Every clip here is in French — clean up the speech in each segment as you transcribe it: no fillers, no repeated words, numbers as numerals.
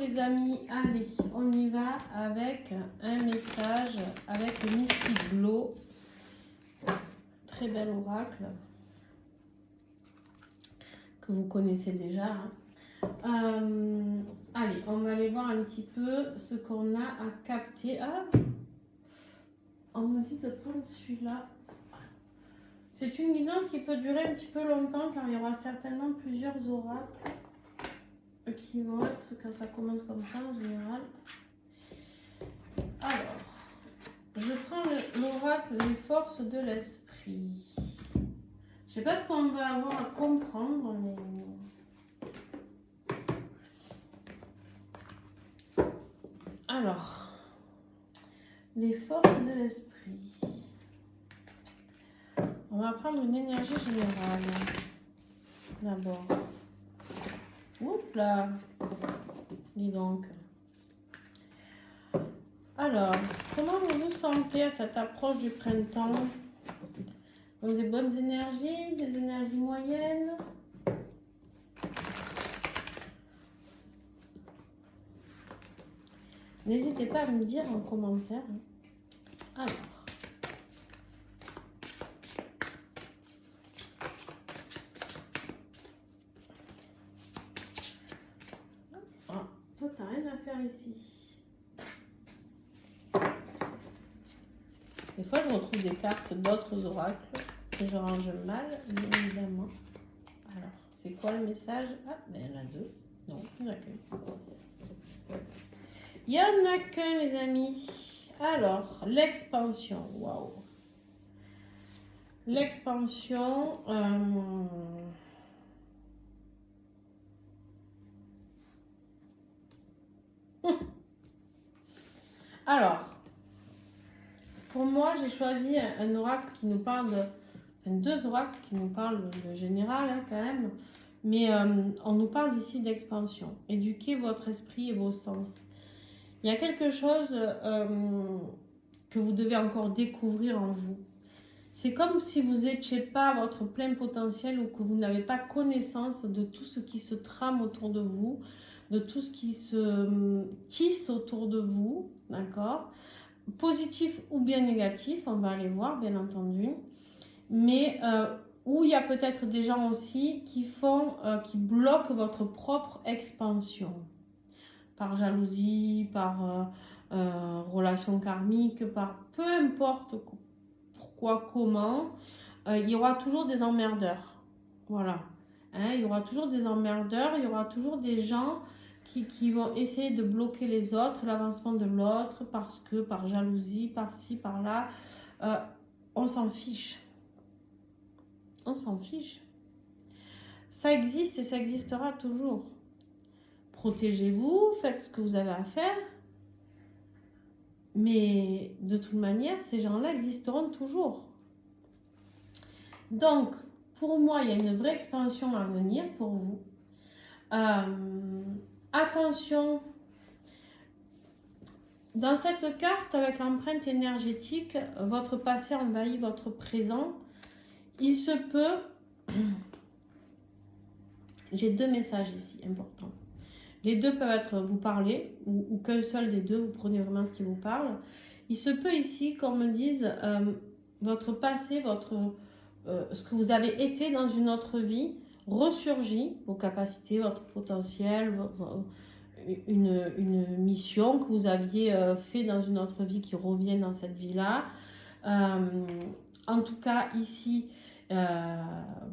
les amis, allez, on y va avec un message avec le Mystic Glow. Très bel oracle que vous connaissez déjà. Allez, on va aller voir un petit peu ce qu'on a à capter. Ah, on me dit de prendre celui-là. C'est une guidance qui peut durer un petit peu longtemps car il y aura certainement plusieurs oracles qui vont être quand ça commence comme ça en général. Alors, je prends l'oracle des forces de l'esprit. Je sais pas ce qu'on va avoir à comprendre, mais... Alors, les forces de l'esprit. On va prendre une énergie générale. D'abord. Oups là. Dis donc. Alors, comment vous vous sentez à cette approche du printemps? Donc, des bonnes énergies, des énergies moyennes? N'hésitez pas à me dire en commentaire. Alors. Ah, toi, t'as rien à faire ici. Des fois, je retrouve des cartes d'autres oracles que je range mal, bien évidemment. Alors, c'est quoi le message? Ah, ben il y en a deux. Non, il n'y en a qu'un. Il n'y en a qu'un, les amis. Alors, l'expansion. Waouh. L'expansion. Alors, pour moi, j'ai choisi un oracle qui nous parle de... deux oracles qui nous parlent de général, hein, quand même. Mais on nous parle ici d'expansion. Éduquez votre esprit et vos sens. Il y a quelque chose que vous devez encore découvrir en vous. C'est comme si vous n'étiez pas à votre plein potentiel ou que vous n'avez pas connaissance de tout ce qui se trame autour de vous, de tout ce qui se tisse autour de vous, d'accord? Positif ou bien négatif, on va aller voir, bien entendu. Mais où il y a peut-être des gens aussi qui bloquent votre propre expansion. Par jalousie, par relation karmique, par peu importe pourquoi, comment, il y aura toujours des emmerdeurs. Voilà. Hein, il y aura toujours des emmerdeurs, il y aura toujours des gens qui vont essayer de bloquer les autres, l'avancement de l'autre, parce que par jalousie, par-ci, par-là, on s'en fiche. On s'en fiche. Ça existe et ça existera toujours. Protégez-vous, faites ce que vous avez à faire. Mais de toute manière, ces gens-là existeront toujours. Donc, pour moi, il y a une vraie expansion à venir pour vous. Attention, dans cette carte, avec l'empreinte énergétique, votre passé envahit votre présent. Il se peut... J'ai deux messages ici importants. Les deux peuvent être vous parler, ou qu'un seul des deux, vous prenez vraiment ce qui vous parle. Il se peut ici qu'on me dise votre passé, ce que vous avez été dans une autre vie, ressurgit, vos capacités, votre potentiel, une mission que vous aviez fait dans une autre vie qui revient dans cette vie-là. En tout cas, ici,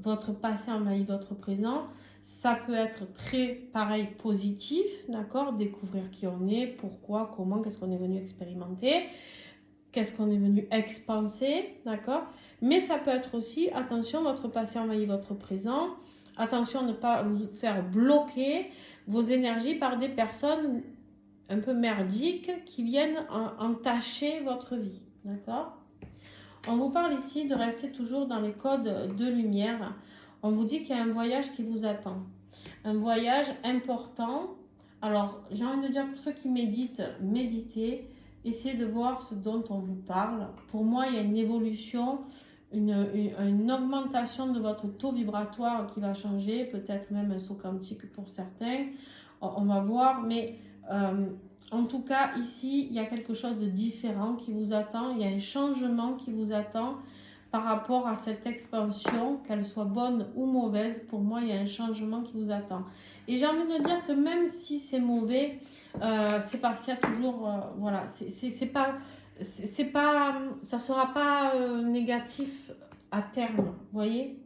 votre passé envahit votre présent. Ça peut être très, pareil, positif, d'accord? Découvrir qui on est, pourquoi, comment, qu'est-ce qu'on est venu expérimenter, qu'est-ce qu'on est venu expanser, d'accord? Mais ça peut être aussi, attention, votre passé envahit votre présent. Attention à ne pas vous faire bloquer vos énergies par des personnes un peu merdiques qui viennent entacher votre vie, d'accord? On vous parle ici de rester toujours dans les codes de lumière. On vous dit qu'il y a un voyage qui vous attend. Un voyage important. Alors, j'ai envie de dire pour ceux qui méditent, méditez. Essayez de voir ce dont on vous parle. Pour moi, il y a une évolution, une augmentation de votre taux vibratoire qui va changer. Peut-être même un saut quantique pour certains. On va voir, mais En tout cas, ici, il y a quelque chose de différent qui vous attend. Il y a un changement qui vous attend par rapport à cette expansion, qu'elle soit bonne ou mauvaise. Pour moi, il y a un changement qui vous attend. Et j'ai envie de dire que même si c'est mauvais, c'est parce qu'il y a toujours... voilà, c'est pas, ça sera pas négatif à terme, vous voyez.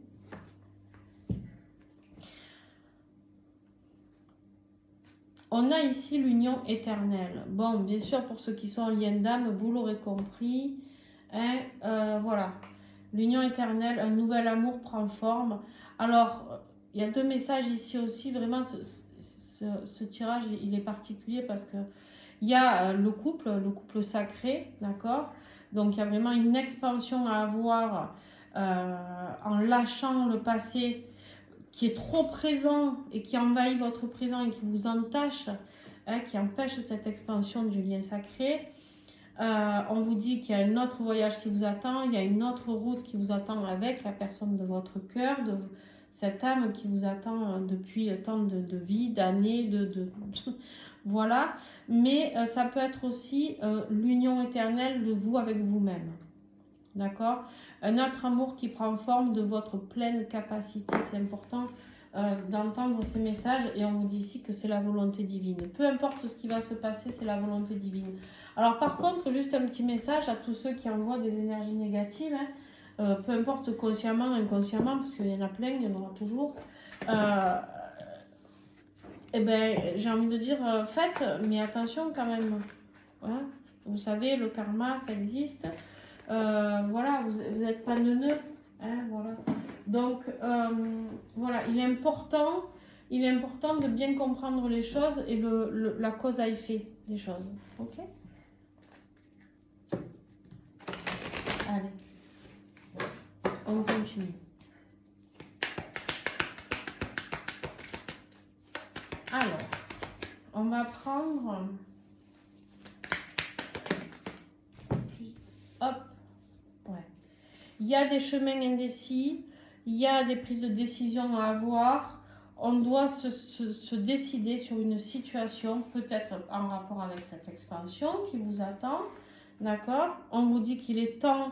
On a ici l'union éternelle. Bon, bien sûr, pour ceux qui sont en lien d'âme, vous l'aurez compris. Hein, voilà. L'union éternelle, un nouvel amour prend forme. Alors, il y a deux messages ici aussi. Vraiment, ce tirage, il est particulier parce que il y a le couple sacré, d'accord? Donc, il y a vraiment une expansion à avoir en lâchant le passé qui est trop présent et qui envahit votre présent et qui vous entache, hein, qui empêche cette expansion du lien sacré. On vous dit qu'il y a un autre voyage qui vous attend, il y a une autre route qui vous attend avec la personne de votre cœur, de cette âme qui vous attend depuis tant de vies, d'années, voilà. Mais ça peut être aussi l'union éternelle de vous avec vous-même. D'accord? Un autre amour qui prend forme de votre pleine capacité. C'est important d'entendre ces messages et on vous dit ici que c'est la volonté divine. Peu importe ce qui va se passer, c'est la volonté divine. Alors par contre, juste un petit message à tous ceux qui envoient des énergies négatives, hein, peu importe consciemment, inconsciemment, parce qu'il y en a plein, il y en aura toujours. Eh ben, j'ai envie de dire, faites, mais attention quand même. Hein? Vous savez, le karma, ça existe. Voilà, vous n'êtes pas neuneux. Hein, voilà. Donc, voilà, il est important de bien comprendre les choses et la cause à effet des choses. Ok? Allez, on continue. Alors, on va prendre... Hop. Ouais. Il y a des chemins indécis, il y a des prises de décision à avoir. On doit se décider sur une situation, peut-être en rapport avec cette expansion qui vous attend. D'accord? On vous dit qu'il est temps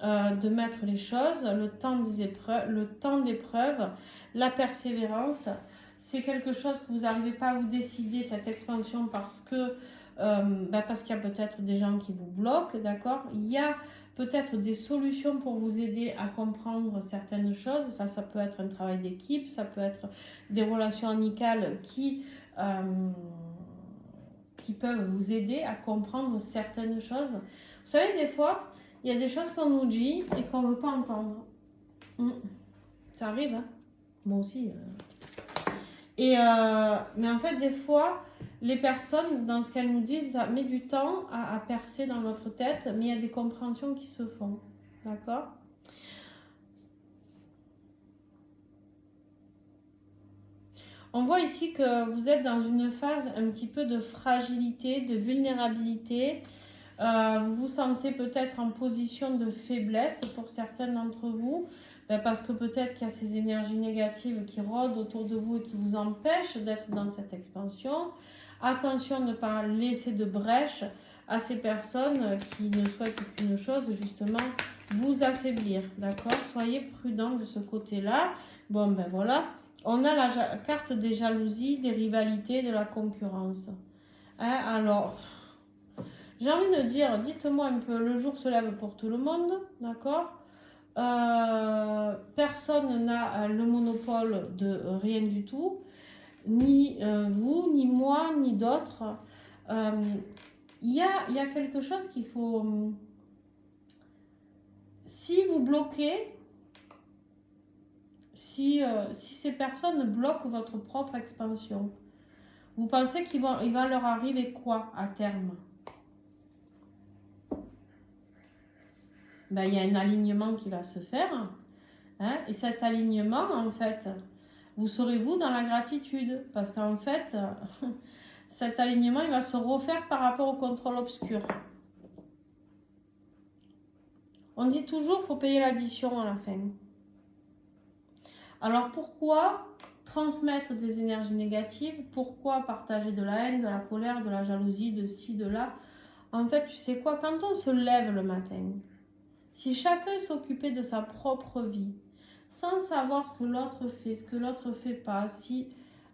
de mettre les choses, le temps d'épreuve, la persévérance. C'est quelque chose que vous n'arrivez pas à vous décider, cette expansion, parce que parce qu'il y a peut-être des gens qui vous bloquent, d'accord? Il y a peut-être des solutions pour vous aider à comprendre certaines choses. Ça peut être un travail d'équipe, ça peut être des relations amicales qui peuvent vous aider à comprendre certaines choses. Vous savez, des fois, il y a des choses qu'on nous dit et qu'on ne veut pas entendre. Ça arrive, hein? Moi aussi. Mais en fait, des fois, les personnes, dans ce qu'elles nous disent, ça met du temps à percer dans notre tête, mais il y a des compréhensions qui se font. D'accord? On voit ici que vous êtes dans une phase un petit peu de fragilité, de vulnérabilité. Vous vous sentez peut-être en position de faiblesse pour certains d'entre vous. Parce que peut-être qu'il y a ces énergies négatives qui rôdent autour de vous et qui vous empêchent d'être dans cette expansion. Attention de ne pas laisser de brèche à ces personnes qui ne souhaitent qu'une chose, justement, vous affaiblir. D'accord? Soyez prudents de ce côté-là. Bon, ben voilà. On a la carte des jalousies, des rivalités, de la concurrence. Hein? Alors, j'ai envie de dire, dites-moi un peu, le jour se lève pour tout le monde. D'accord? Personne n'a le monopole de rien du tout, ni vous, ni moi, ni d'autres. Il y a quelque chose qu'il faut... Si vous bloquez, si ces personnes bloquent votre propre expansion, vous pensez qu'il va leur arriver quoi à terme? Ben, il y a un alignement qui va se faire. Hein, et cet alignement, en fait, vous serez vous dans la gratitude. Parce qu'en fait, cet alignement, il va se refaire par rapport au contrôle obscur. On dit toujours qu'il faut payer l'addition à la fin. Alors pourquoi transmettre des énergies négatives. Pourquoi partager de la haine, de la colère, de la jalousie, de ci, de là? En fait, tu sais quoi, quand on se lève le matin, si chacun s'occupait de sa propre vie, sans savoir ce que l'autre fait, ce que l'autre fait pas, si...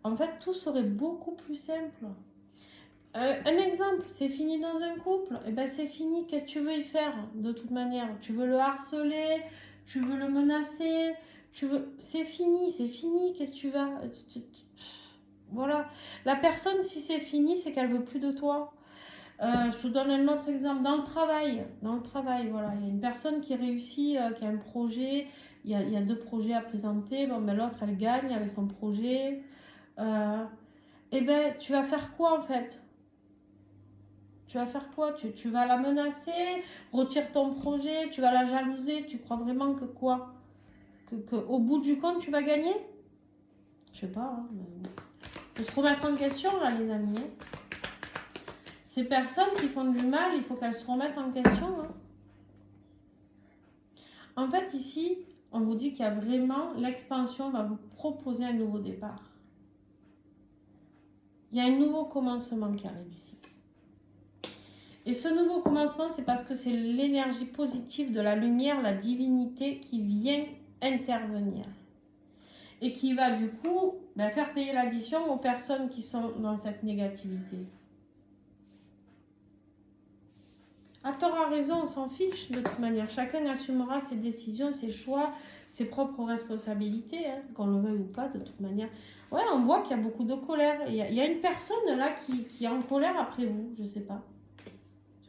En fait, tout serait beaucoup plus simple. Un exemple, c'est fini dans un couple, et ben c'est fini, qu'est-ce que tu veux y faire de toute manière? Tu veux le harceler, tu veux le menacer, tu veux... c'est fini, qu'est-ce que tu vas... Voilà, la personne, si c'est fini, c'est qu'elle veut plus de toi. Je te donne un autre exemple, dans le travail, voilà, il y a une personne qui réussit, qui a un projet, il y a 2 projets à présenter, bon, ben, l'autre, elle gagne avec son projet, et ben, tu vas faire quoi en fait? Tu vas faire quoi? Tu vas la menacer, retire ton projet, tu vas la jalouser, tu crois vraiment que quoi? Que au bout du compte, tu vas gagner? Je sais pas, hein, faut se remettre en question là, les amis. Ces personnes qui font du mal, il faut qu'elles se remettent en question. Hein. En fait, ici, on vous dit qu'il y a vraiment l'expansion va vous proposer un nouveau départ. Il y a un nouveau commencement qui arrive ici. Et ce nouveau commencement, c'est parce que c'est l'énergie positive de la lumière, la divinité qui vient intervenir. Et qui va du coup faire payer l'addition aux personnes qui sont dans cette négativité. À tort, à raison, on s'en fiche de toute manière. Chacun assumera ses décisions, ses choix, ses propres responsabilités, hein, qu'on le veuille ou pas, de toute manière. Ouais, on voit qu'il y a beaucoup de colère. Il y a une personne là qui est en colère après vous, je ne sais pas.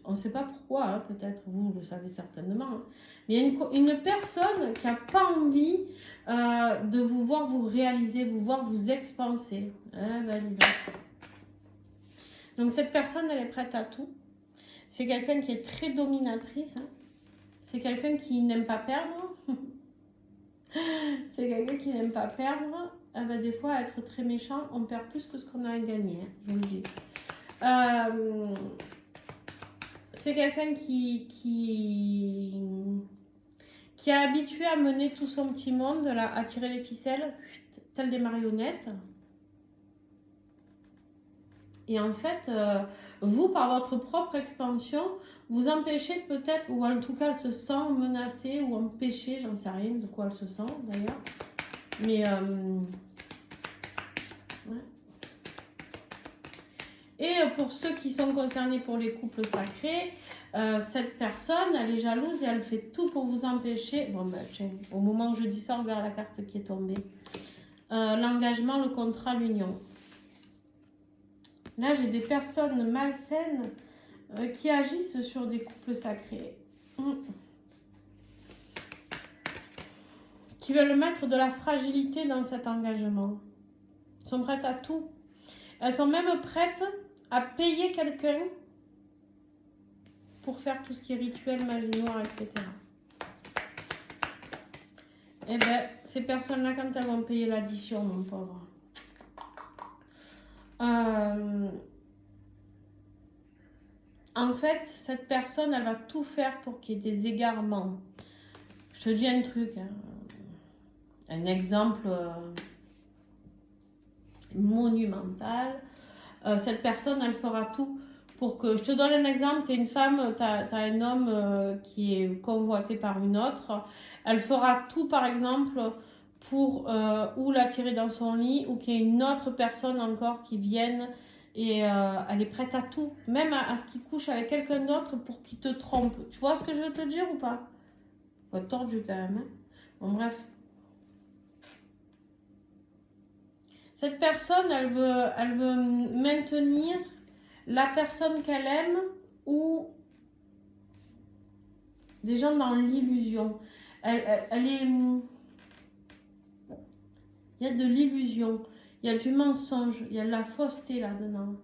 On ne sait pas pourquoi, hein, peut-être vous le savez certainement. Hein. Mais il y a une personne qui n'a pas envie de vous voir vous réaliser, vous voir vous expanser. Hein, donc cette personne, elle est prête à tout. C'est quelqu'un qui est très dominatrice. Hein. C'est quelqu'un qui n'aime pas perdre. C'est quelqu'un qui n'aime pas perdre. Des fois, être très méchant, on perd plus que ce qu'on a à gagner. Hein, je vous le dis. C'est quelqu'un qui est habitué à mener tout son petit monde, là, à tirer les ficelles, tel des marionnettes. Et en fait, vous, par votre propre expansion, vous empêchez peut-être, ou en tout cas, elle se sent menacée ou empêchée, j'en sais rien de quoi elle se sent d'ailleurs. Mais, ouais. Et pour ceux qui sont concernés pour les couples sacrés, cette personne, elle est jalouse et elle fait tout pour vous empêcher. Bon, ben, tiens, au moment où je dis ça, regarde la carte qui est tombée. L'engagement, le contrat, l'union. Là, j'ai des personnes malsaines qui agissent sur des couples sacrés. Qui veulent mettre de la fragilité dans cet engagement. Elles sont prêtes à tout. Elles sont même prêtes à payer quelqu'un pour faire tout ce qui est rituel, magie noire, etc. Et bien, ces personnes-là, quand elles vont payer l'addition, mon pauvre. En fait, cette personne, elle va tout faire pour qu'il y ait des égarements. Je te dis un truc, hein. Un exemple monumental. Cette personne, elle fera tout pour que... Je te donne un exemple, tu es une femme, tu as un homme qui est convoité par une autre. Elle fera tout, par exemple, pour ou l'attirer dans son lit, ou qu'il y ait une autre personne encore qui vienne, et elle est prête à tout, même à ce qu'il couche avec quelqu'un d'autre pour qu'il te trompe. Tu vois ce que je veux te dire ou pas? Pas tordu quand même. Hein. Bon, bref. Cette personne, elle veut maintenir la personne qu'elle aime ou des gens dans l'illusion. Elle est... Il y a de l'illusion, il y a du mensonge, il y a de la fausseté là-dedans.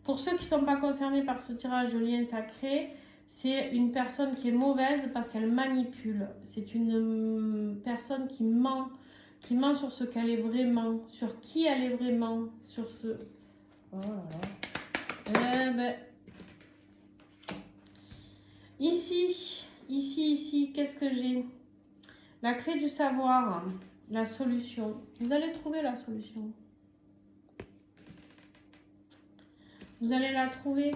Pour ceux qui ne sont pas concernés par ce tirage de lien sacré, c'est une personne qui est mauvaise parce qu'elle manipule. C'est une personne qui ment sur ce qu'elle est vraiment, sur qui elle est vraiment, sur ce... Oh là là. Eh ben... Ici, qu'est-ce que j'ai? La clé du savoir. La solution. Vous allez trouver la solution. Vous allez la trouver.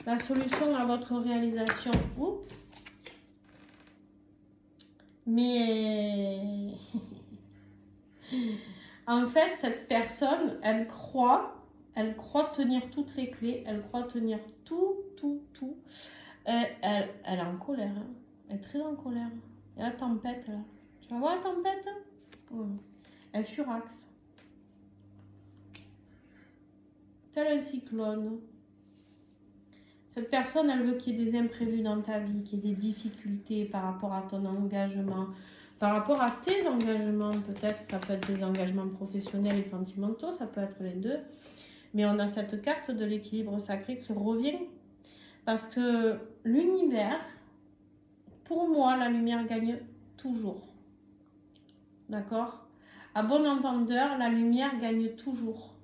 La solution à votre réalisation. Oups. Mais en fait, cette personne, elle croit tenir toutes les clés, elle croit tenir tout. Elle est en colère, hein. Elle est très en colère. Il y a la tempête là. Tu vas voir la tempête? Ouais. Elle furaxe. Tel un cyclone. Cette personne, elle veut qu'il y ait des imprévus dans ta vie, qu'il y ait des difficultés par rapport à ton engagement, par rapport à tes engagements. Peut-être ça peut être des engagements professionnels et sentimentaux, ça peut être les deux. Mais on a cette carte de l'équilibre sacré qui revient. Parce que l'univers, pour moi, la lumière gagne toujours. D'accord? À bon entendeur, la lumière gagne toujours.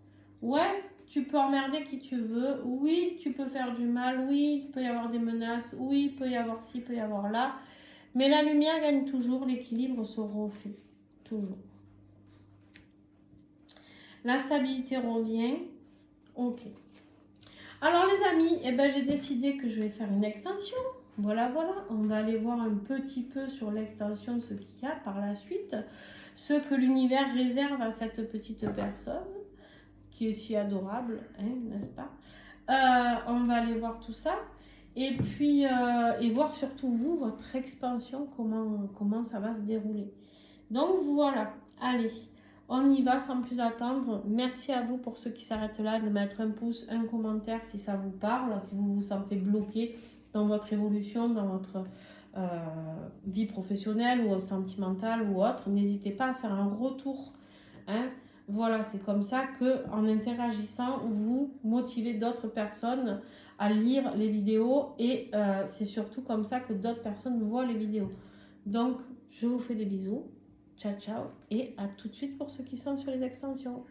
Ouais, tu peux emmerder qui tu veux. Oui, tu peux faire du mal. Oui, il peut y avoir des menaces. Oui, il peut y avoir ci, il peut y avoir là. Mais la lumière gagne toujours. L'équilibre se refait. Toujours. La stabilité revient. Ok. Alors les amis, eh ben, j'ai décidé que je vais faire une extension. Voilà. On va aller voir un petit peu sur l'extension ce qu'il y a par la suite. Ce que l'univers réserve à cette petite personne, qui est si adorable, hein, n'est-ce pas? On va aller voir tout ça. Et puis, et voir surtout vous, votre expansion, comment ça va se dérouler. Donc voilà, allez. On y va sans plus attendre. Merci à vous pour ceux qui s'arrêtent là de mettre un pouce, un commentaire si ça vous parle, si vous vous sentez bloqué dans votre évolution, dans votre vie professionnelle ou sentimentale ou autre. N'hésitez pas à faire un retour. Hein. Voilà, c'est comme ça que en interagissant, vous motivez d'autres personnes à lire les vidéos et c'est surtout comme ça que d'autres personnes voient les vidéos. Donc, je vous fais des bisous. Ciao, ciao. Et à tout de suite pour ceux qui sont sur les extensions.